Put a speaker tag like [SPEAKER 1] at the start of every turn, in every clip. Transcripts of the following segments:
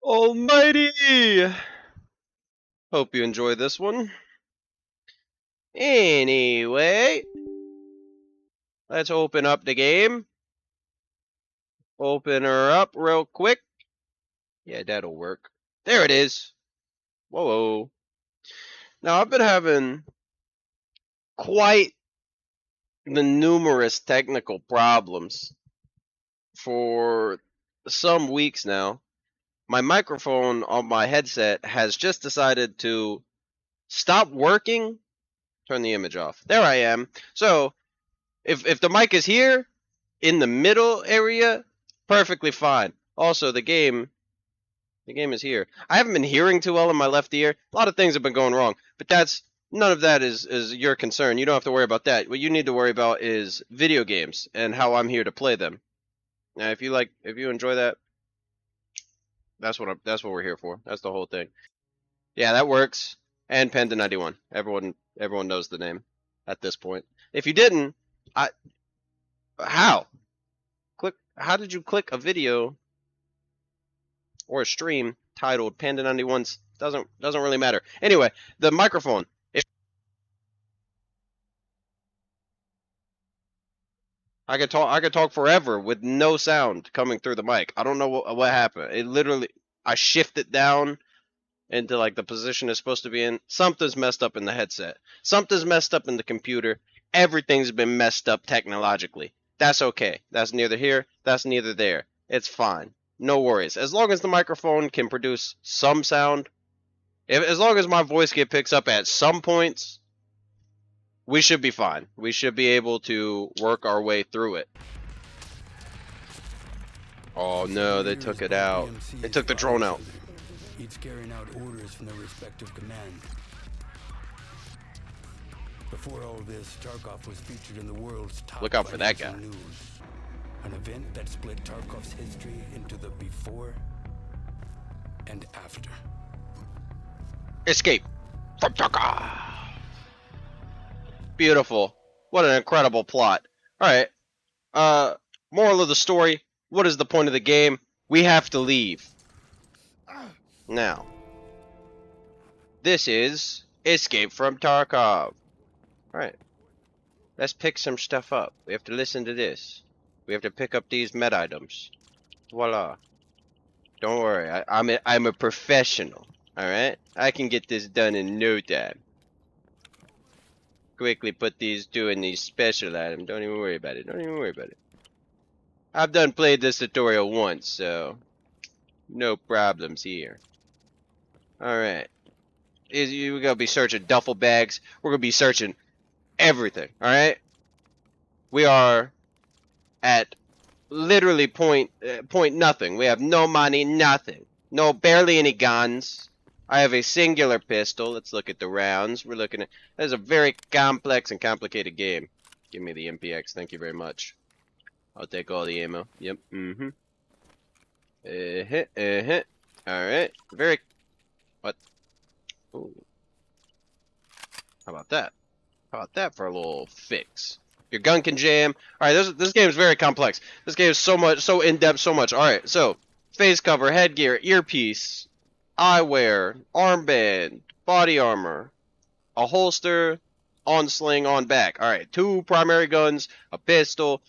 [SPEAKER 1] Almighty! Hope you enjoy this one. Anyway, let's open up the game. Open her up real quick. Yeah, that'll work. There it is. Whoa. Now, I've been having quite the numerous technical problems for some weeks now. My microphone on my headset has just decided to stop working. Turn the image off. There I am. So, if the mic is here, in the middle area, perfectly fine. Also, the game is here. I haven't been hearing too well in my left ear. A lot of things have been going wrong, but none of that is your concern. You don't have to worry about that. What you need to worry about is video games and how I'm here to play them. Now, if you enjoy that, that's what we're here for. That's the whole thing. Yeah, that works. And Pxnda91. Everyone knows the name at this point. If you didn't, how did you click a video or a stream titled Pxnda91's? Doesn't really matter. Anyway, the microphone. I could talk forever with no sound coming through the mic. I don't know what happened. It literally, I shifted down into like the position it's supposed to be in. Something's messed up in the headset. Something's messed up in the computer. Everything's been messed up technologically. That's okay. That's neither here. That's neither there. It's fine. No worries. As long as the microphone can produce some sound, as long as my voice picks up at some points, we should be fine. We should be able to work our way through it. Oh no, they took it out. They took the drone out.
[SPEAKER 2] Each carrying out orders from their respective command. Before all this, Tarkov was featured in the world's top
[SPEAKER 1] Look out for that guy.
[SPEAKER 2] News. An event that split Tarkov's history into the before and after.
[SPEAKER 1] Escape from Tarkov. Beautiful. What an incredible plot. Alright. Moral of the story. What is the point of the game? We have to leave. Now. This is Escape from Tarkov. Alright. Let's pick some stuff up. We have to listen to this. We have to pick up these med items. Voila. Don't worry. I'm a professional. Alright? I can get this done in no time. Quickly put these in these special items. Don't even worry about it. I've done played this tutorial once, so no problems here. Alright. We're gonna be searching duffel bags. We're gonna be searching everything. Alright? We are at literally point nothing. We have no money, nothing. Barely any guns. I have a singular pistol. Let's look at the rounds. We're looking at... That is a very complex and complicated game. Give me the MPX. Thank you very much. I'll take all the ammo. Yep. Alright. Very... What? Ooh. How about that? How about that for a little fix? Your gun can jam. Alright, this game is very complex. This game is so in-depth, so much. Alright, so... Face cover, headgear, earpiece... eyewear, armband, body armor, a holster, on sling, on back. Alright, 2 primary guns, a pistol,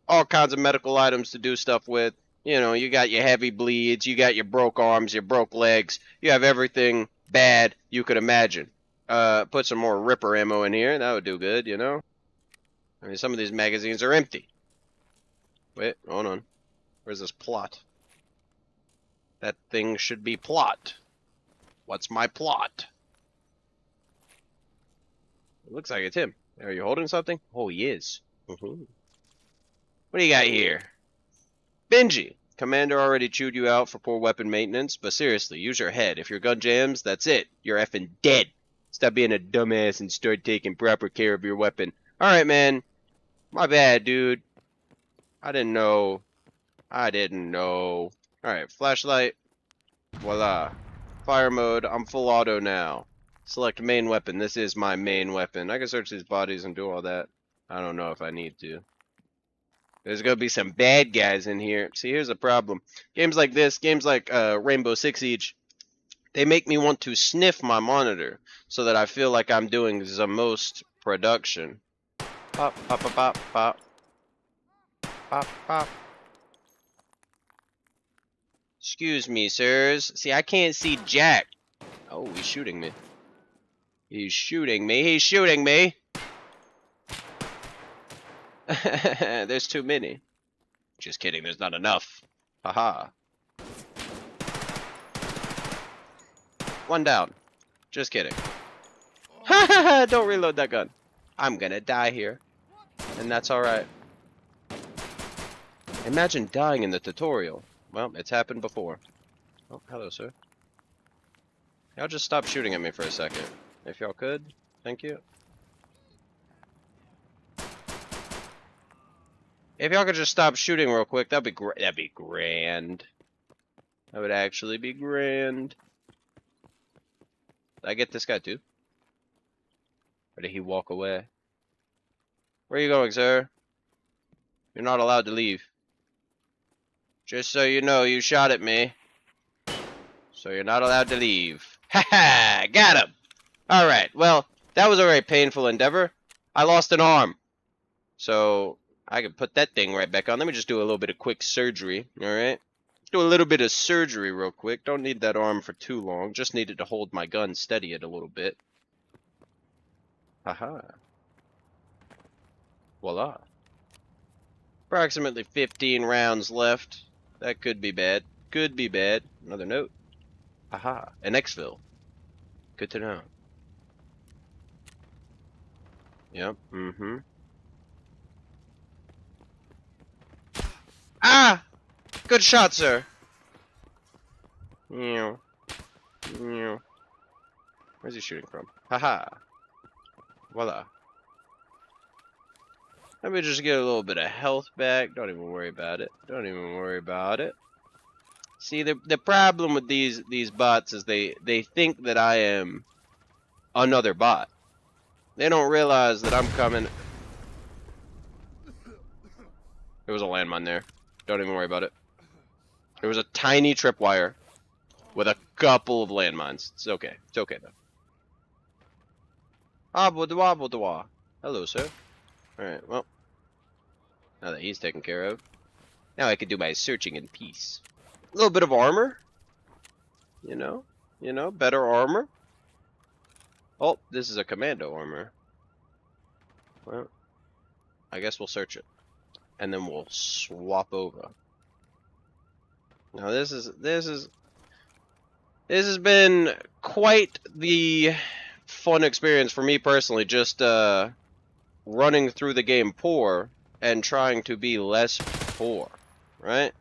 [SPEAKER 1] all kinds of medical items to do stuff with. You know, you got your heavy bleeds, you got your broke arms, your broke legs. You have everything bad you could imagine. Put some more Ripper ammo in here. That would do good, you know? I mean, some of these magazines are empty. Wait, hold on. Where's this plot? That thing should be plot. What's my plot? It looks like it's him. Are you holding something? Oh, he is. What do you got here? Benji. Commander already chewed you out for poor weapon maintenance, but seriously, use your head. If your gun jams, that's it. You're effing dead. Stop being a dumbass and start taking proper care of your weapon. Alright, man. My bad, dude. I didn't know. Alright, flashlight. Voila. Fire mode. I'm full auto now. Select main weapon. This is my main weapon. I can search these bodies and do all that. I don't know if I need to. There's gonna be some bad guys in here. See, here's the problem. Games like this, games like Rainbow Six Siege, they make me want to sniff my monitor so that I feel like I'm doing the most production. Pop, pop, pop, pop, pop. Pop, pop. Excuse me, sirs. See, I can't see jack. Oh, he's shooting me. He's shooting me. He's shooting me. There's too many. Just kidding, there's not enough. Haha. One down. Just kidding. Don't reload that gun. I'm gonna die here. And that's alright. Imagine dying in the tutorial. Well, it's happened before. Oh, hello, sir. Y'all just stop shooting at me for a second. If y'all could. Thank you. If y'all could just stop shooting real quick, that'd be grand. That would actually be grand. Did I get this guy too? Or did he walk away? Where are you going, sir? You're not allowed to leave. Just so you know, you shot at me. So you're not allowed to leave. Haha! Got him! Alright, well, that was a very painful endeavor. I lost an arm. So, I can put that thing right back on. Let me just do a little bit of quick surgery, alright? Do a little bit of surgery real quick. Don't need that arm for too long. Just needed to hold my gun, steady it a little bit. Haha. Voila. Approximately 15 rounds left. That could be bad. Could be bad. Another note. Aha. An exfil. Good to know. Yep. Mm-hmm. Ah! Good shot, sir. Meow. Meow. Where's he shooting from? Haha. Voila. Let me just get a little bit of health back. Don't even worry about it. Don't even worry about it. See, the problem with these bots is they think that I am another bot. They don't realize that I'm coming. There was a landmine there. Don't even worry about it. There was a tiny tripwire with a couple of landmines. It's okay. It's okay though. Ah, boudoir, boudoir. Hello, sir. Alright, well. Now that he's taken care of. Now I can do my searching in peace. A little bit of armor. You know, better armor. Oh, this is a commando armor. Well, I guess we'll search it. And then we'll swap over. Now this has been quite the fun experience for me personally, just running through the game poor and trying to be less poor, right?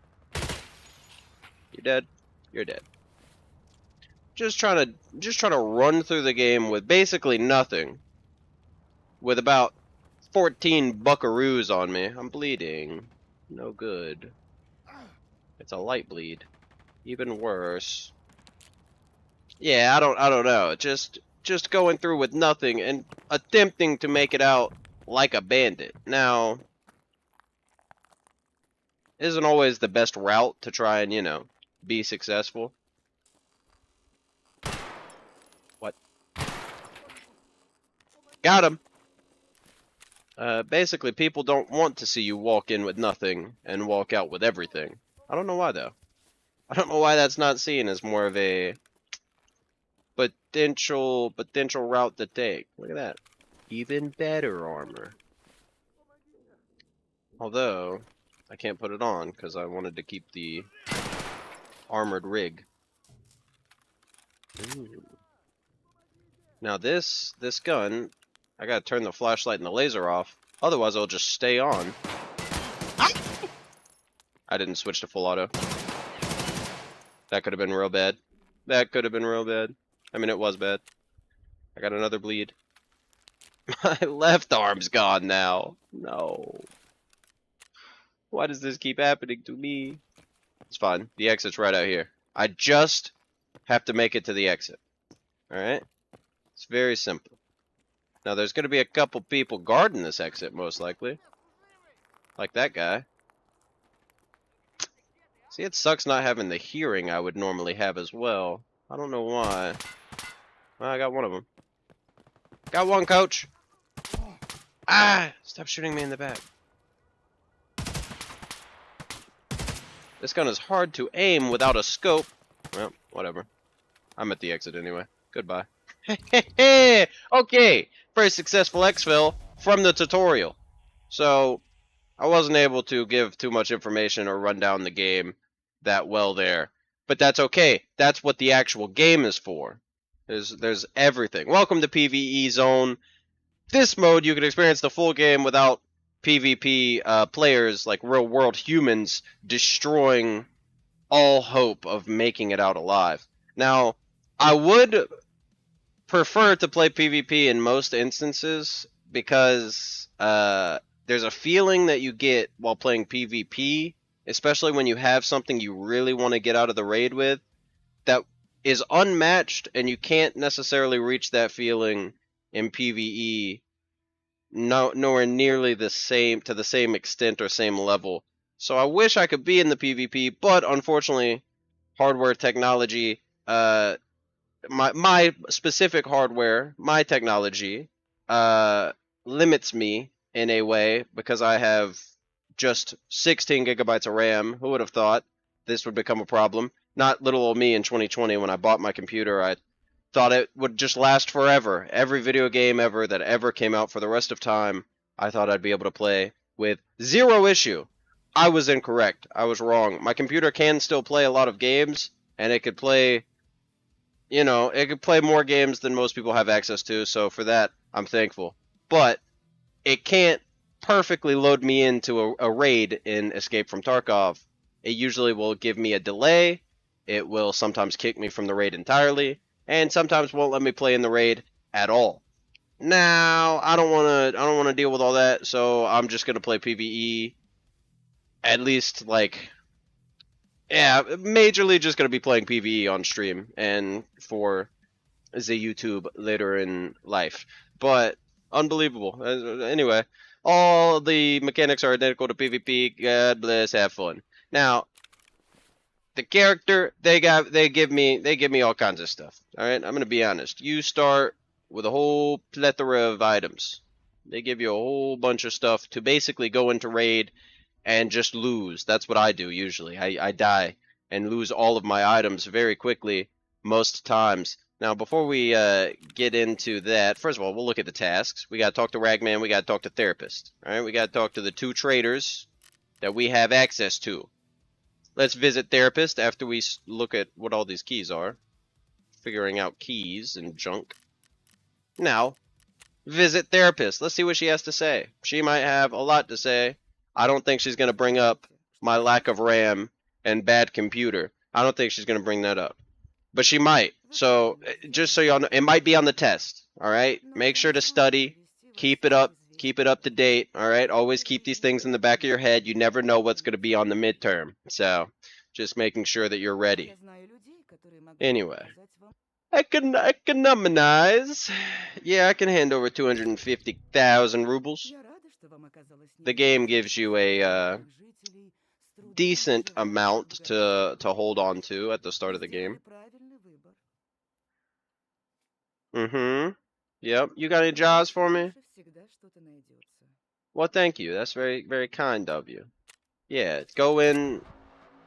[SPEAKER 1] You dead? You're dead. Just trying to run through the game with basically nothing. With about 14 buckaroos on me. I'm bleeding. No good. It's a light bleed. Even worse. Yeah, I don't know. Just going through with nothing and attempting to make it out like a bandit. Now, isn't always the best route to try and, you know, be successful. What? Got him. Basically, people don't want to see you walk in with nothing and walk out with everything. I don't know why, though. I don't know why that's not seen as more of a potential route to take. Look at that. Even better armor. Although, I can't put it on because I wanted to keep the armored rig. Ooh. Now this gun, I gotta turn the flashlight and the laser off. Otherwise, it'll just stay on. I didn't switch to full auto. That could have been real bad. That could have been real bad. I mean, it was bad. I got another bleed. My left arm's gone now. No. Why does this keep happening to me? It's fine. The exit's right out here. I just have to make it to the exit. Alright? It's very simple. Now, there's going to be a couple people guarding this exit, most likely. Like that guy. See, it sucks not having the hearing I would normally have as well. I don't know why. Well, I got one of them. Got one, coach! Ah! Stop shooting me in the back. This gun is hard to aim without a scope. Well, whatever. I'm at the exit anyway. Goodbye. Okay! First successful exfil from the tutorial. So, I wasn't able to give too much information or run down the game that well there. But that's okay. That's what the actual game is for. There's everything. Welcome to PvE Zone. This mode, you can experience the full game without PvP players, like real world humans, destroying all hope of making it out alive. Now, I would prefer to play PvP in most instances because there's a feeling that you get while playing PvP, especially when you have something you really want to get out of the raid with, that is unmatched, and you can't necessarily reach that feeling in PvE nowhere nearly the same, to the same extent or same level. So I wish I could be in the PvP, but unfortunately, hardware technology, my specific hardware, my technology, limits me in a way because I have just 16 gigabytes of RAM. Who would have thought this would become a problem? Not little old me in 2020 when I bought my computer. I thought it would just last forever. Every video game ever that ever came out for the rest of time, I thought I'd be able to play with zero issue. I was incorrect. I was wrong. My computer can still play a lot of games, and it could play, it could play more games than most people have access to, so for that, I'm thankful. But it can't perfectly load me into a raid in Escape from Tarkov. It usually will give me a delay. It will sometimes kick me from the raid entirely, and sometimes won't let me play in the raid at all. Now, I don't want to deal with all that, so I'm just going to play PvE. At least, majorly just going to be playing PvE on stream and for the YouTube later in life. But, unbelievable. Anyway, all the mechanics are identical to PvP. God bless, have fun. Now, the character, they give me all kinds of stuff. Alright, I'm gonna be honest. You start with a whole plethora of items. They give you a whole bunch of stuff to basically go into raid and just lose. That's what I do usually. I die and lose all of my items very quickly most times. Now, before we get into that, first of all, we'll look at the tasks. We gotta talk to Ragman, we gotta talk to Therapist. Alright, we gotta talk to the two traders that we have access to. Let's visit Therapist after we look at what all these keys are. Figuring out keys and junk. Now, visit Therapist. Let's see what she has to say. She might have a lot to say. I don't think she's going to bring up my lack of RAM and bad computer. I don't think she's going to bring that up. But she might. So, just so y'all know, it might be on the test. Alright? Make sure to study. Keep it up. Keep it up to date, alright? Always keep these things in the back of your head. You never know what's going to be on the midterm. So, just making sure that you're ready. Anyway. Economize. Yeah, I can hand over 250,000 rubles. The game gives you a decent amount to hold on to at the start of the game. Yep. You got any jobs for me? Well, thank you. That's very, very kind of you. Yeah, go in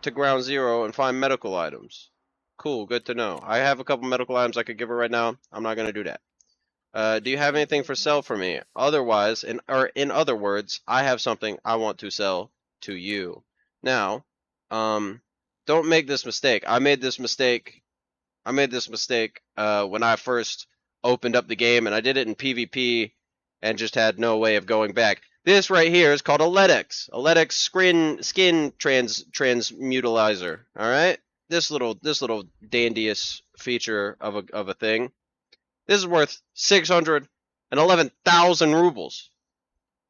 [SPEAKER 1] to Ground Zero and find medical items. Cool, good to know. I have a couple medical items I could give her right now. I'm not gonna do that. Do you have anything for sale for me? Otherwise, in other words, I have something I want to sell to you. Now, don't make this mistake. I made this mistake when I first opened up the game, and I did it in PvP and just had no way of going back. This right here is called a LEDX. A LEDX skin transmutalizer. Alright? This little dandiest feature of a thing. This is worth 611,000 rubles.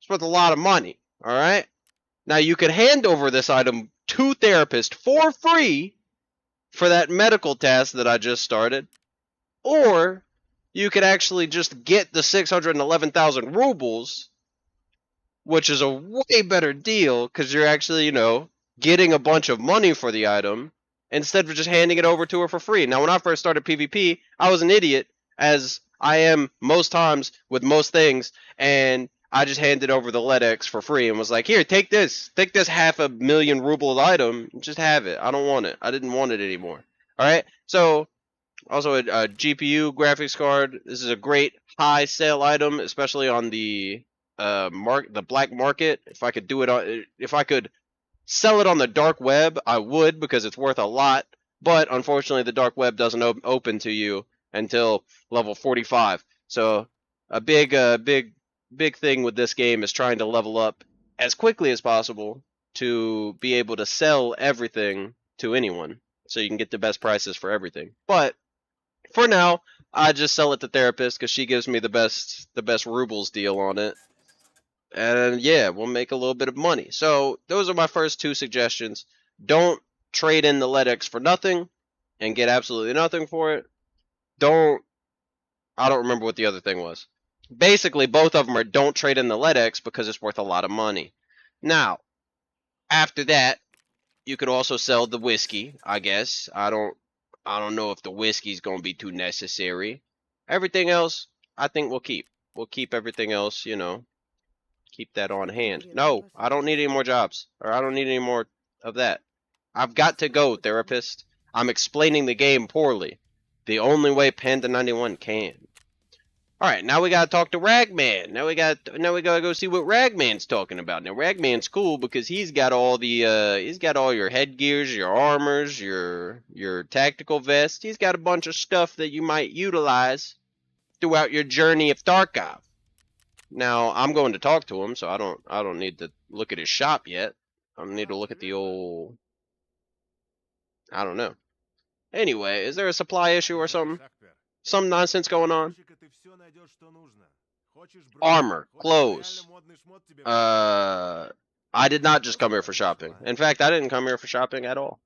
[SPEAKER 1] It's worth a lot of money. Alright? Now you could hand over this item to Therapist for free for that medical task that I just started. Or you could actually just get the 611,000 rubles, which is a way better deal because you're actually, getting a bunch of money for the item instead of just handing it over to her for free. Now, when I first started PvP, I was an idiot, as I am most times with most things, and I just handed over the LEDX for free and was like, here, take this 500,000 ruble item, just have it. I don't want it. I didn't want it anymore. Alright, so also a GPU graphics card. This is a great high sale item, especially on the the black market. If I could sell it on the dark web, I would, because it's worth a lot. But unfortunately, the dark web doesn't open to you until level 45. So a big thing with this game is trying to level up as quickly as possible to be able to sell everything to anyone, so you can get the best prices for everything. But for now, I just sell it to therapist because she gives me the best rubles deal on it, and yeah, we'll make a little bit of money. So those are my first two suggestions. Don't trade in the LEDX for nothing and get absolutely nothing for it. I don't remember what the other thing was. Basically, both of them are don't trade in the LEDX because it's worth a lot of money. Now, after that, you could also sell the whiskey, I guess. I don't know if the whiskey's gonna be too necessary. Everything else, I think we'll keep. We'll keep everything else, keep that on hand. No, I don't need any more jobs, or I don't need any more of that. I've got to go, therapist. I'm explaining the game poorly. The only way Pxnda91 can. Alright, now we gotta talk to Ragman. Now we gotta go see what Ragman's talking about. Now Ragman's cool because he's got all your headgears, your armors, your tactical vest. He's got a bunch of stuff that you might utilize throughout your journey of Tarkov. Now I'm going to talk to him, so I don't need to look at his shop yet. I need to look at the old, I don't know. Anyway, is there a supply issue or something? Some nonsense going on? Armor, clothes. I did not just come here for shopping. In fact, I didn't come here for shopping at all.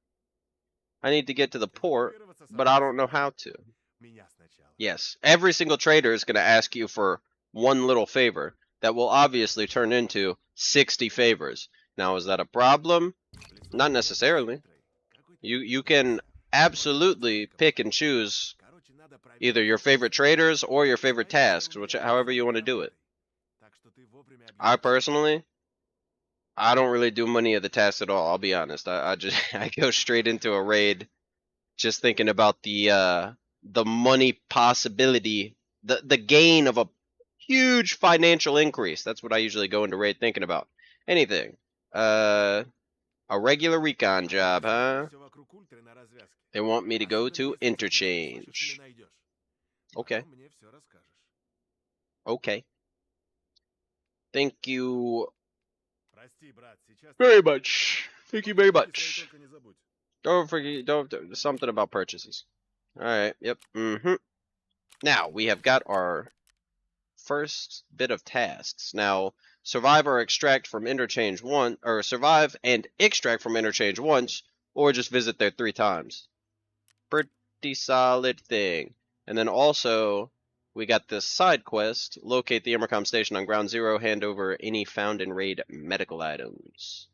[SPEAKER 1] I need to get to the port, but I don't know how to. Yes, every single trader is going to ask you for one little favor that will obviously turn into 60 favors. Now, is that a problem? Not necessarily. You can absolutely pick and choose either your favorite traders or your favorite tasks, however you want to do it. I personally, I don't really do many of the tasks at all. I'll be honest. I just I go straight into a raid, just thinking about the money possibility, the gain of a huge financial increase. That's what I usually go into raid thinking about. Anything. A regular recon job, huh? They want me to go to interchange. Okay. Okay. Thank you very much. Thank you very much. Don't forget, something about purchases. Alright, yep. Now, we have got our first bit of tasks. Now, survive or extract from interchange once, or survive and extract from interchange once, or just visit there 3 times. Pretty solid thing. And then also, we got this side quest, locate the Emercom station on ground 0, hand over any found in raid medical items.